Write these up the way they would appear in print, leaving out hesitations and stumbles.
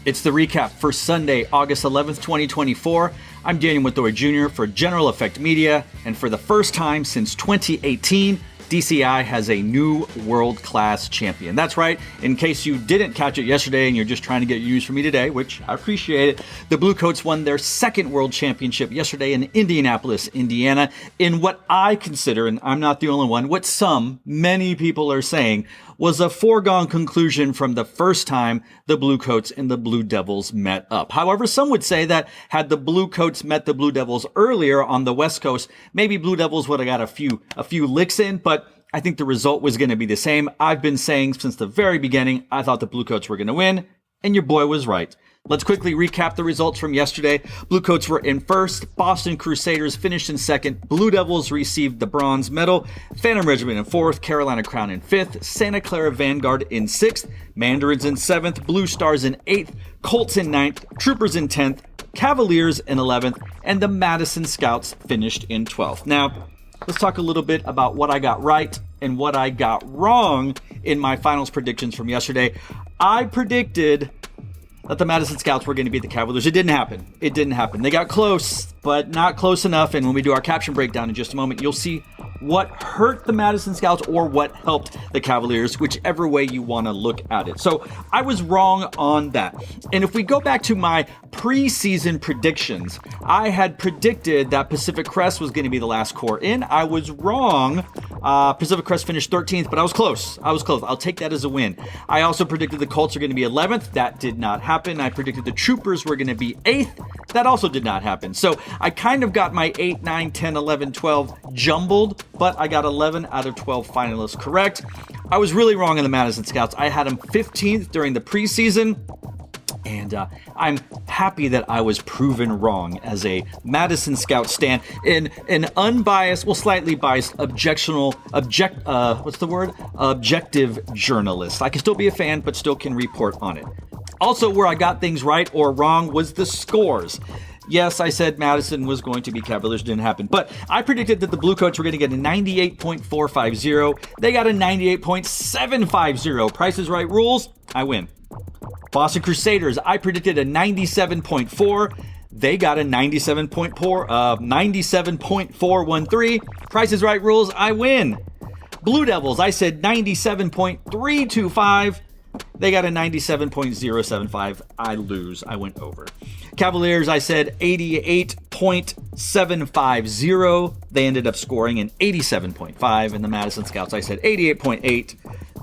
It's the recap for Sunday, August 11th, 2024. I'm Daniel Montoya Jr. for General Effect Media, and for the first time since 2018, DCI has a new world-class champion. That's right, in case you didn't catch it yesterday and you're just trying to get news from me today, which I appreciate it, the Bluecoats won their second world championship yesterday in Indianapolis, Indiana, in what I consider, and I'm not the only one, what many people are saying, was a foregone conclusion from the first time the Bluecoats and the Blue Devils met up. However, some would say that had the Bluecoats met the Blue Devils earlier on the West Coast, maybe Blue Devils would have got a few licks in, but I think the result was going to be the same. I've been saying since the very beginning, I thought the Bluecoats were going to win, and your boy was right. Let's quickly recap the results from yesterday. Bluecoats were in first, Boston Crusaders finished in second, Blue Devils received the bronze medal, Phantom Regiment in fourth, Carolina Crown in fifth, Santa Clara Vanguard in sixth, Mandarins in seventh, Blue Stars in eighth, Colts in ninth, Troopers in 10th, Cavaliers in 11th, and the Madison Scouts finished in 12th. Now, let's talk a little bit about what I got right and what I got wrong in my finals predictions from yesterday. I predicted that the Madison Scouts were going to beat the Cavaliers. It didn't happen. They got close, but not close enough. And when we do our caption breakdown in just a moment, you'll see what hurt the Madison Scouts or what helped the Cavaliers, whichever way you want to look at it. So I was wrong on that. And if we go back to my preseason predictions, I had predicted that Pacific Crest was going to be the last core in. I was wrong. Pacific Crest finished 13th, but I was close. I'll take that as a win. I also predicted the Colts are going to be 11th. That did not happen. I predicted the Troopers were going to be 8th. That also did not happen. So I kind of got my 8, 9, 10, 11, 12 jumbled, but I got 11 out of 12 finalists correct. I was really wrong on the Madison Scouts. I had them 15th during the preseason, and I'm happy that I was proven wrong as a Madison Scout stan in an unbiased, well, slightly biased, objective journalist. I can still be a fan, but still can report on it. Also, where I got things right or wrong was the scores. Yes, I said Madison was going to be Cavaliers. Didn't happen. But I predicted that the Bluecoats were going to get a 98.450. They got a 98.750. Price is Right rules. I win. Boston Crusaders, I predicted a 97.4. They got a 97.413. Price is Right rules. I win. Blue Devils, I said 97.325. They got a 97.075. I lose. I went over. Cavaliers, I said 88.750. They ended up scoring an 87.5. And the Madison Scouts, I said 88.8.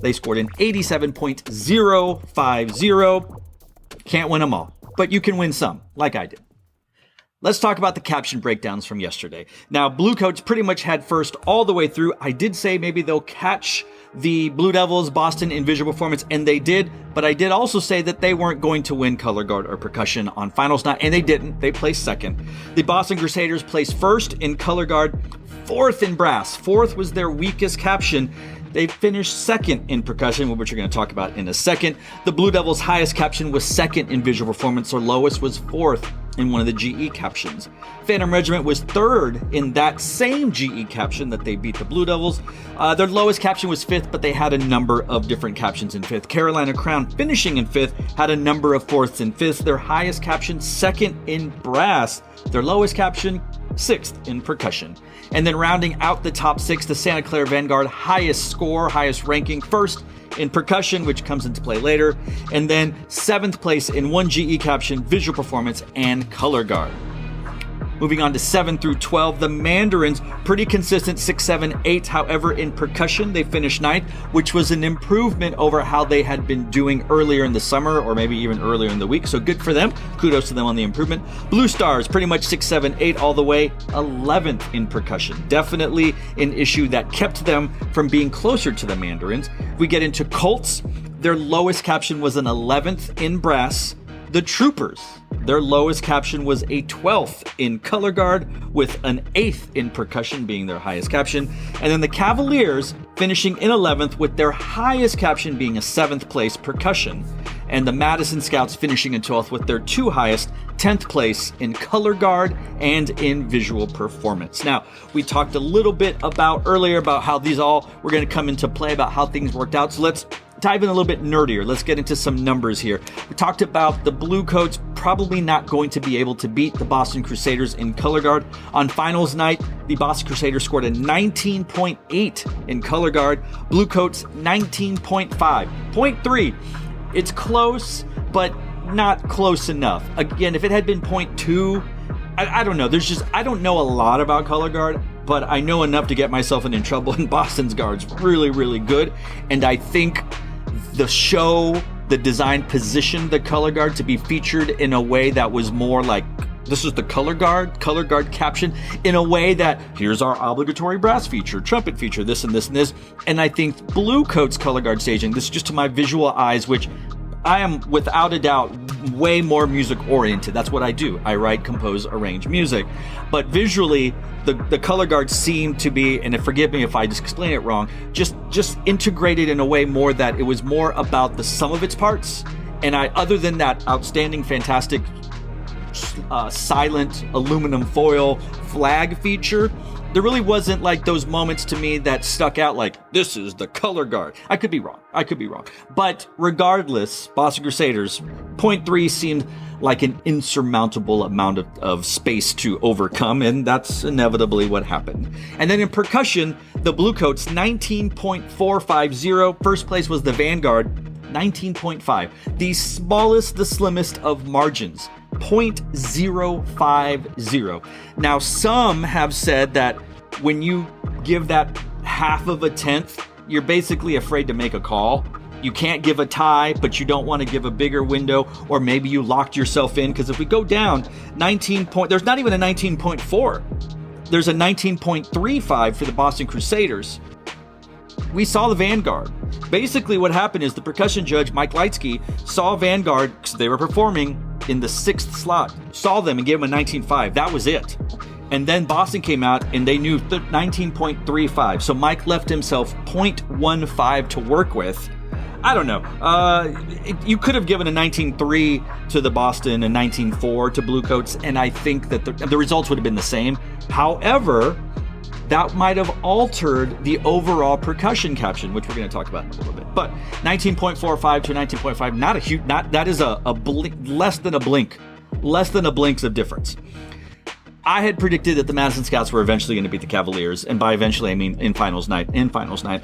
They scored an 87.050. Can't win them all, but you can win some, like I did. Let's talk about the caption breakdowns from yesterday. Now, Bluecoats pretty much had first all the way through. I did say maybe they'll catch the Blue Devils Boston in visual performance, and they did. But I did also say that they weren't going to win color guard or percussion on finals night, and they didn't. They placed second. The Boston Crusaders placed first in color guard, fourth in brass. Fourth was their weakest caption. They finished second in percussion, which we're going to talk about in a second. The Blue Devils' highest caption was second in visual performance. Their lowest was fourth in one of the GE captions. Phantom Regiment was third in that same GE caption that they beat the Blue Devils. Their lowest caption was fifth, but they had a number of different captions in fifth. Carolina Crown, finishing in fifth, had a number of fourths and fifths. Their highest caption, second in brass. Their lowest caption, sixth in percussion. And then rounding out the top six, the Santa Clara Vanguard, highest score, highest ranking, first in percussion, which comes into play later, and then seventh place in one GE caption, visual performance, and color guard. Moving on to 7 through 12, the Mandarins, pretty consistent 6, 7, 8. However, in percussion, they finished 9th, which was an improvement over how they had been doing earlier in the summer or maybe even earlier in the week. So good for them. Kudos to them on the improvement. Blue Stars, pretty much 6, 7, 8 all the way, 11th in percussion. Definitely an issue that kept them from being closer to the Mandarins. We get into Colts. Their lowest caption was an 11th in brass. The Troopers, their lowest caption was a 12th in color guard, with an 8th in percussion being their highest caption. And then the Cavaliers finishing in 11th, with their highest caption being a 7th place percussion. And the Madison Scouts finishing in 12th with their two highest, 10th place in color guard and in visual performance. Now, we talked a little bit about earlier about how these all were going to come into play, about how things worked out. So let's dive in a little bit nerdier. Let's get into some numbers here. We talked about the Bluecoats probably not going to be able to beat the Boston Crusaders in color guard. On finals night, the Boston Crusaders scored a 19.8 in color guard. Bluecoats 19.5. 0.3. It's close, but not close enough. Again, if it had been 0.2, I don't know. I don't know a lot about color guard, but I know enough to get myself in trouble, and Boston's guard's really, really good. And I think the design positioned the color guard to be featured in a way that was more like, this is the color guard caption, in a way that here's our obligatory brass feature, trumpet feature, this and this and this. And I think Bluecoats color guard staging, this is just to my visual eyes, which I am without a doubt way more music oriented. That's what I do. I write, compose, arrange music. But visually, the color guard seemed to be, and forgive me if I just explain it wrong, just integrated in a way more that it was more about the sum of its parts. And other than that outstanding, fantastic, silent aluminum foil flag feature, there really wasn't like those moments to me that stuck out like, this is the color guard. I could be wrong. But regardless, Boston Crusaders, 0.3 seemed like an insurmountable amount of space to overcome, and that's inevitably what happened. And then in percussion, the Bluecoats, 19.450. First place was the Vanguard, 19.5. The smallest, the slimmest of margins, 0.050. Now, some have said that when you give that half of a tenth, you're basically afraid to make a call. You can't give a tie, but you don't want to give a bigger window, or maybe you locked yourself in, because if we go down there's not even a 19.4. There's a 19.35 for the Boston Crusaders. We saw the Vanguard. Basically what happened is the percussion judge, Mike Lightsky, saw Vanguard because they were performing in the 6th slot, saw them and gave them a 19.5. That was it. And then Boston came out and they knew 19.35. So Mike left himself 0.15 to work with. I don't know. You could have given a 19.3 to the Boston and 19.4 to Bluecoats, and I think that the results would have been the same. However, that might have altered the overall percussion caption, which we're going to talk about in a little bit. But 19.45 to 19.5, not a huge, that is a blink, less than a blink's of difference. I had predicted that the Madison Scouts were eventually going to beat the Cavaliers, and by eventually I mean in finals night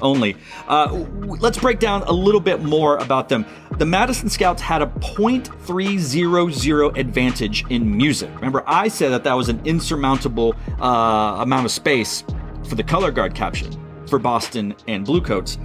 only. Let's break down a little bit more about them. The Madison Scouts had a .300 advantage in music. Remember, I said that was an insurmountable amount of space for the color guard caption for Boston and Bluecoats.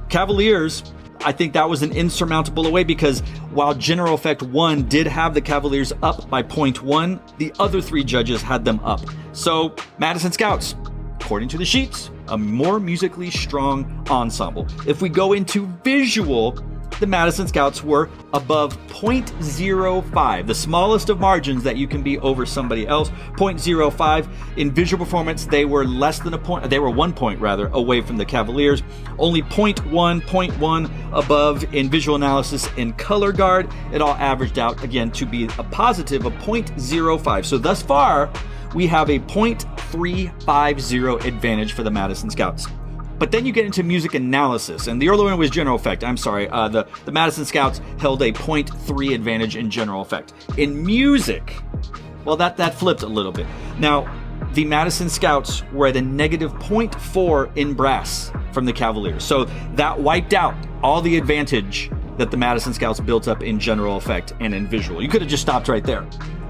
Cavaliers, I think that was an insurmountable away, because while General Effect 1 did have the Cavaliers up by 0.1, the other three judges had them up. So Madison Scouts, according to the sheets, a more musically strong ensemble. If we go into visual, the Madison Scouts were above 0.05, the smallest of margins that you can be over somebody else. 0.05 in visual performance, they were less than a point. They were 1 point rather away from the Cavaliers. Only 0.1 above in visual analysis and color guard. It all averaged out again to be a positive of 0.05. So thus far, we have a 0.350 advantage for the Madison Scouts. But then you get into music analysis, and the earlier one was General Effect. I'm sorry, the Madison Scouts held a 0.3 advantage in General Effect. In music, well, that flipped a little bit. Now, the Madison Scouts were at a negative 0.4 in brass from the Cavaliers. So that wiped out all the advantage that the Madison Scouts built up in General Effect and in visual. You could have just stopped right there.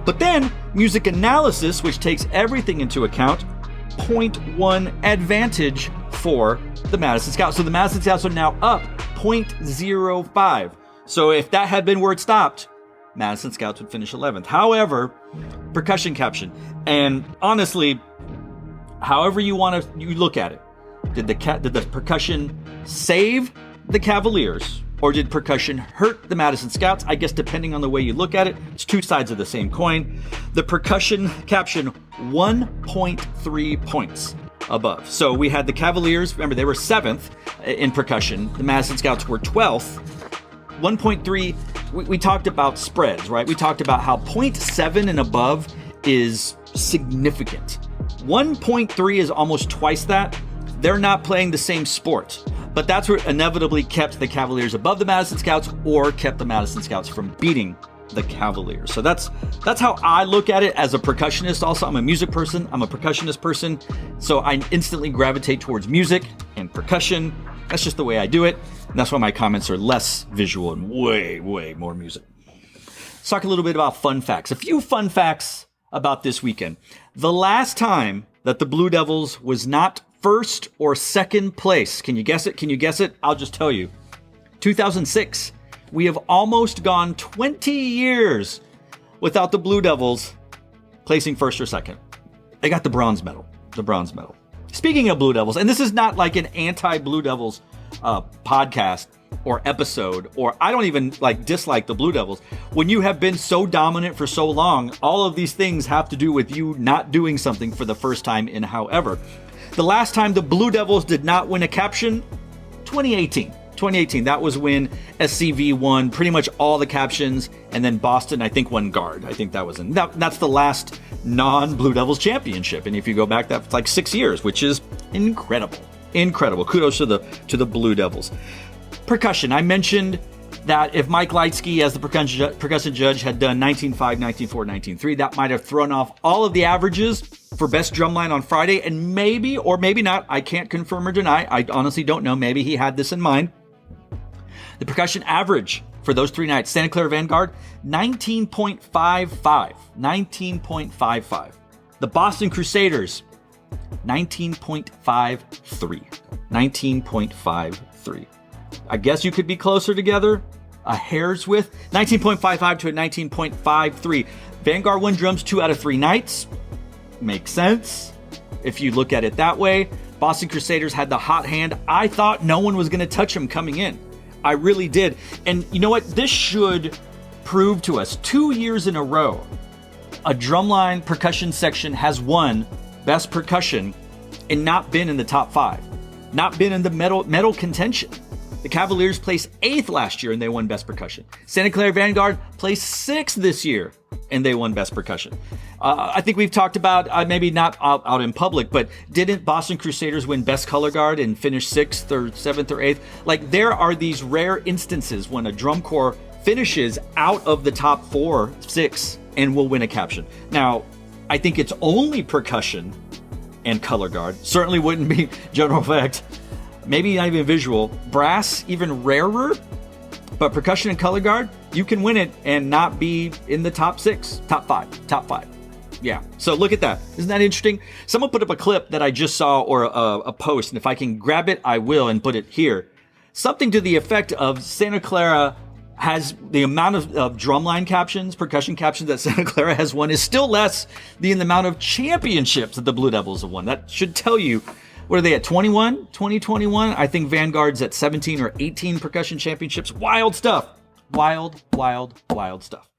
But then, music analysis, which takes everything into account, 0.1 advantage for the Madison Scouts. So the Madison Scouts are now up 0.05. So if that had been where it stopped, Madison Scouts would finish 11th. However, percussion caption, and honestly, however you look at it, did the percussion save the Cavaliers, or did percussion hurt the Madison Scouts? I guess depending on the way you look at it, it's two sides of the same coin. The percussion caption, 1.3 points above. So we had the Cavaliers, remember they were 7th in percussion. The Madison Scouts were 12th. 1.3, we talked about spreads, right? We talked about how 0.7 and above is significant. 1.3 is almost twice that. They're not playing the same sport. But that's what inevitably kept the Cavaliers above the Madison Scouts or kept the Madison Scouts from beating the Cavaliers. So that's how I look at it as a percussionist. Also, I'm a music person. I'm a percussionist person. So I instantly gravitate towards music and percussion. That's just the way I do it. And that's why my comments are less visual and way, way more music. Let's talk a little bit about fun facts. A few fun facts about this weekend. The last time that the Blue Devils was not first or second place. Can you guess it? Can you guess it? I'll just tell you. 2006. We have almost gone 20 years without the Blue Devils placing first or second. They got the bronze medal. The bronze medal. Speaking of Blue Devils, and this is not like an anti-Blue Devils podcast or episode, or I don't even dislike the Blue Devils. When you have been so dominant for so long, all of these things have to do with you not doing something for the first time in however. The last time the Blue Devils did not win a caption, 2018. 2018, that was when SCV won pretty much all the captions, and then Boston, I think, won guard. I think that was that's the last non-Blue Devils championship. And if you go back, that's like 6 years, which is incredible. Incredible. Kudos to the Blue Devils. Percussion. I mentioned that if Mike Lightsky, as the percussion judge, had done 19.5, 19.4, 19.3, that might have thrown off all of the averages for best drumline on Friday, and maybe, or maybe not, I can't confirm or deny, I honestly don't know, maybe he had this in mind. The percussion average for those 3 nights, Santa Clara Vanguard, 19.55. 19.55. The Boston Crusaders, 19.53. 19.53. I guess you could be closer together, a hair's width. 19.55 to a 19.53. Vanguard won drums 2 out of 3 nights. Makes sense if you look at it that way. Boston Crusaders had the hot hand. I thought no one was going to touch him coming in. I really did. And you know what? This should prove to us 2 years in a row, a drumline percussion section has won best percussion and not been in the top 5, not been in the medal contention. The Cavaliers placed 8th last year and they won Best Percussion. Santa Clara Vanguard placed 6th this year and they won Best Percussion. I think we've talked about, maybe not out in public, but didn't Boston Crusaders win Best Color Guard and finish 6th or 7th or 8th? Like, there are these rare instances when a drum corps finishes out of the top 4, 6 and will win a caption. Now, I think it's only percussion and color guard. Certainly wouldn't be general effect. Maybe not even visual. Brass, even rarer. But percussion and color guard, you can win it and not be in the top 6, top 5. Yeah, so look at that. Isn't that interesting? Someone put up a clip that I just saw, or a post, and if I can grab it, I will, and put it here. Something to the effect of Santa Clara has the amount of drumline captions, percussion captions that Santa Clara has won is still less than the amount of championships that the Blue Devils have won. That should tell you, what are they at, 21? 2021? I think Vanguard's at 17 or 18 percussion championships. Wild stuff. Wild stuff.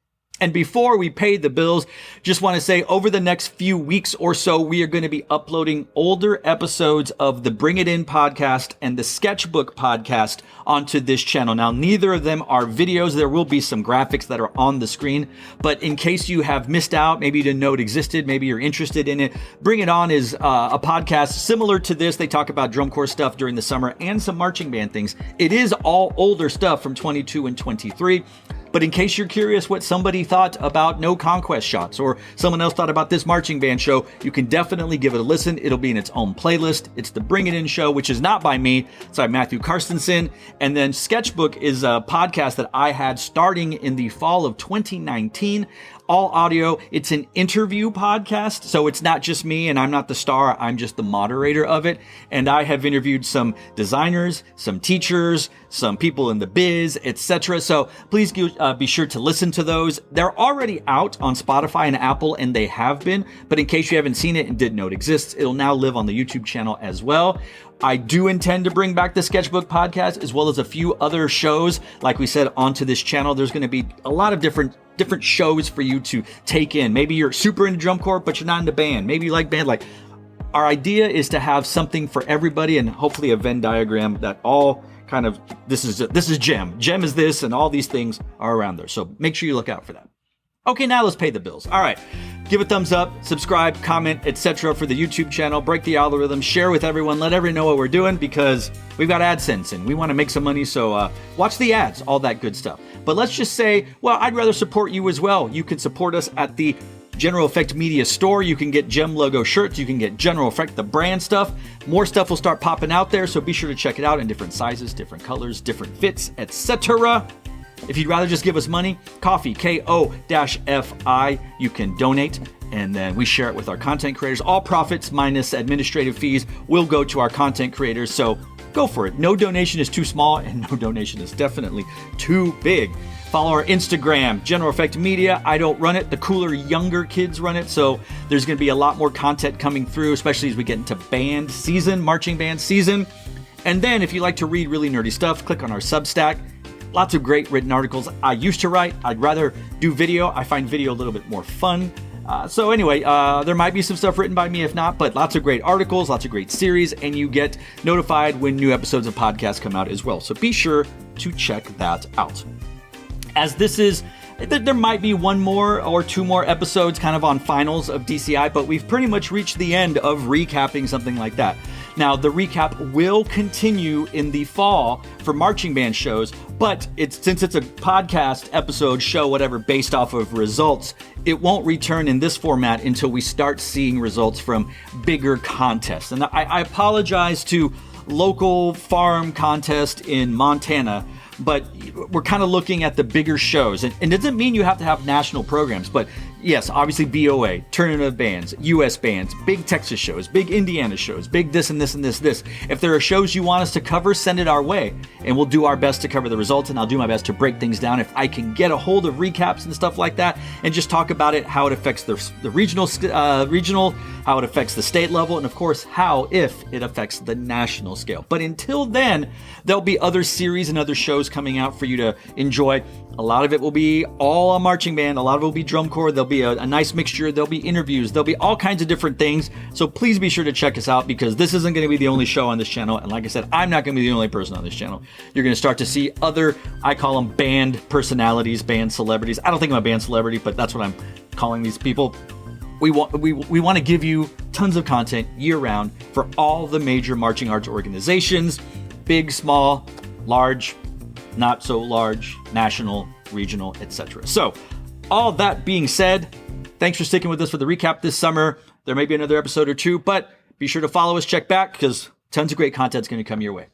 And before we pay the bills, just want to say over the next few weeks or so, we are going to be uploading older episodes of the Bring It In podcast and the Sketchbook podcast onto this channel. Now, neither of them are videos. There will be some graphics that are on the screen, but in case you have missed out, maybe you didn't know it existed, maybe you're interested in it, Bring It On is a podcast similar to this. They talk about drum corps stuff during the summer and some marching band things. It is all older stuff from 22 and 23. But in case you're curious what somebody thought about No Conquest Shots, or someone else thought about this marching band show, you can definitely give it a listen. It'll be in its own playlist. It's the Bring It In show, which is not by me. It's by Matthew Carstensen. And then Sketchbook is a podcast that I had starting in the fall of 2019. All audio. It's an interview podcast, so it's not just me, and I'm not the star. I'm just the moderator of it. And I have interviewed some designers, some teachers, some people in the biz, etc. So please be sure to listen to those. They're already out on Spotify and Apple, and they have been. But in case you haven't seen it and didn't know it exists, it'll now live on the YouTube channel as well. I do intend to bring back the Sketchbook podcast as well as a few other shows, like we said, onto this channel. There's going to be a lot of different shows for you to take in. Maybe you're super into drum corps, but you're not into band. Maybe you like band. Like, our idea is to have something for everybody, and hopefully a Venn diagram that all kind of, this is Gem. Gem is this, and all these things are around there. So make sure you look out for that. Okay, now let's pay the bills. All right. Give a thumbs up, subscribe, comment, etc. for the YouTube channel. Break the algorithm, share with everyone, let everyone know what we're doing because we've got AdSense and we want to make some money. So watch the ads, all that good stuff. But let's just say, well, I'd rather support you as well. You can support us at the General Effect Media store. You can get Gem logo shirts. You can get General Effect, the brand stuff. More stuff will start popping out there. So be sure to check it out in different sizes, different colors, different fits, etc. If you'd rather just give us money, Ko-fi, Ko-fi, you can donate, and then we share it with our content creators. All profits minus administrative fees will go to our content creators, so go for it. No donation is too small, and no donation is definitely too big. Follow our Instagram, General Effect Media. I don't run it. The cooler, younger kids run it, so there's going to be a lot more content coming through, especially as we get into band season, marching band season. And then if you like to read really nerdy stuff, click on our Substack. Lots of great written articles. I used to write. I'd rather do video. I find video a little bit more fun. So anyway, there might be some stuff written by me if not, but lots of great articles, lots of great series, and you get notified when new episodes of podcasts come out as well. So be sure to check that out. As this is, there might be one more or two more episodes kind of on finals of DCI, but we've pretty much reached the end of recapping something like that. Now, the recap will continue in the fall for marching band shows, but since it's a podcast episode, show, whatever, based off of results, it won't return in this format until we start seeing results from bigger contests. And I apologize to local farm contest in Montana, but we're kind of looking at the bigger shows. And it doesn't mean you have to have national programs, but yes, obviously BOA, Tournament of Bands, US bands, big Texas shows, big Indiana shows, big this and this and this. If there are shows you want us to cover, send it our way, and we'll do our best to cover the results, and I'll do my best to break things down if I can get a hold of recaps and stuff like that, and just talk about it, how it affects the regional, how it affects the state level, and of course, if it affects the national scale. But until then, there'll be other series and other shows coming out for you to enjoy. A lot of it will be all on marching band. A lot of it will be drum corps. There'll be a nice mixture. There'll be interviews. There'll be all kinds of different things. So please be sure to check us out because this isn't going to be the only show on this channel. And like I said, I'm not going to be the only person on this channel. You're going to start to see other, I call them band personalities, band celebrities. I don't think I'm a band celebrity, but that's what I'm calling these people. We want to give you tons of content year round for all the major marching arts organizations, big, small, large, not so large, national, regional, etc. So, all that being said, thanks for sticking with us for the recap this summer. There may be another episode or two, but be sure to follow us, check back, because tons of great content is going to come your way.